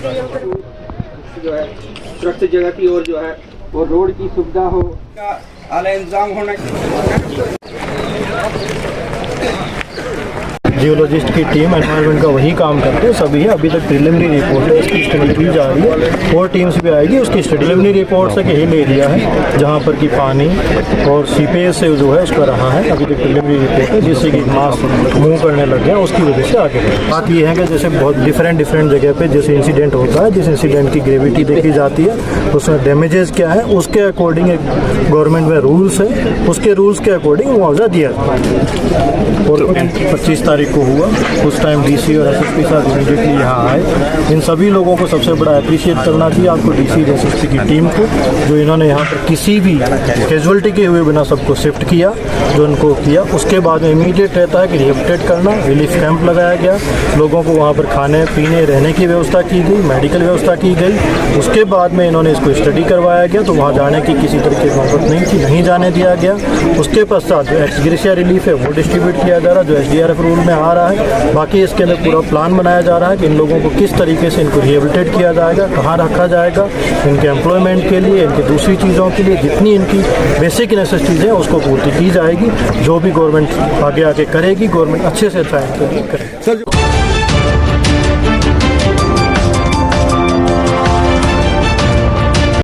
जो है सुरक्षित जगह की ओर जो है वो रोड की सुविधा हो का आला इंतजाम होना चाहिए। जियोलॉजिस्ट की टीम एनवायरनमेंट का वही काम करते हैं सभी है। अभी तक प्रिलिमिनरी रिपोर्ट है, इसकी स्टडी की जा रही है और टीम्स भी आएगी उसकी स्टडी। प्रिलिमिनरी रिपोर्ट से यही ले लिया है जहाँ पर कि पानी और सीपेज से जो है उसका रहा है। अभी तक प्रिलिमिनरी रिपोर्ट है जिससे कि मास मूव करने लग गया, उसकी वजह से आगे बढ़े। बात ये है कि जैसे बहुत डिफरेंट जगह पे जैसे इंसिडेंट होता है, जिस इंसिडेंट की ग्रेविटी देखी जाती है उसमें डैमेजेस क्या है उसके अकॉर्डिंग एक गवर्नमेंट में रूल्स है, उसके रूल्स के अकॉर्डिंग मुआवजा दिया जाता है। और 25 तारीख को हुआ उस टाइम डीसी और एसएसपी साहब इमीडिएटली यहाँ आए। इन सभी लोगों को सबसे बड़ा अप्रिशिएट करना चाहिए आपको, डीसी और एसएसपी की टीम को, जो इन्होंने यहाँ पर किसी भी कैजुअलिटी के हुए बिना सबको शिफ्ट किया जो इनको किया। उसके बाद में इमीडिएट रहता है कि रिहेबिलिटेट करना, रिलीफ कैंप लगाया गया, लोगों को वहाँ पर खाने पीने रहने की व्यवस्था की गई, मेडिकल व्यवस्था की गई। उसके बाद में इन्होंने इसको स्टडी करवाया गया तो वहाँ जाने की किसी तरह की नौबत नहीं थी, नहीं जाने दिया गया। उसके पश्चात जो एक्स ग्रेशिया रिलीफ है वो डिस्ट्रीब्यूट किया जा रहा है जो एसडीआरएफ रूल में आ रहा है। बाकी इसके अंदर पूरा प्लान बनाया जा रहा है कि इन लोगों को किस तरीके से इनको रिहेबिलिटेट किया जाएगा, कहाँ रखा जाएगा, इनके एम्प्लॉयमेंट के लिए, इनकी दूसरी चीज़ों के लिए जितनी इनकी बेसिक नेसेसिटीज़ हैं उसको पूर्ति की जाएगी। जो भी गवर्नमेंट आगे करेगी, गवर्नमेंट अच्छे से अच्छा इनके लिए करेगी।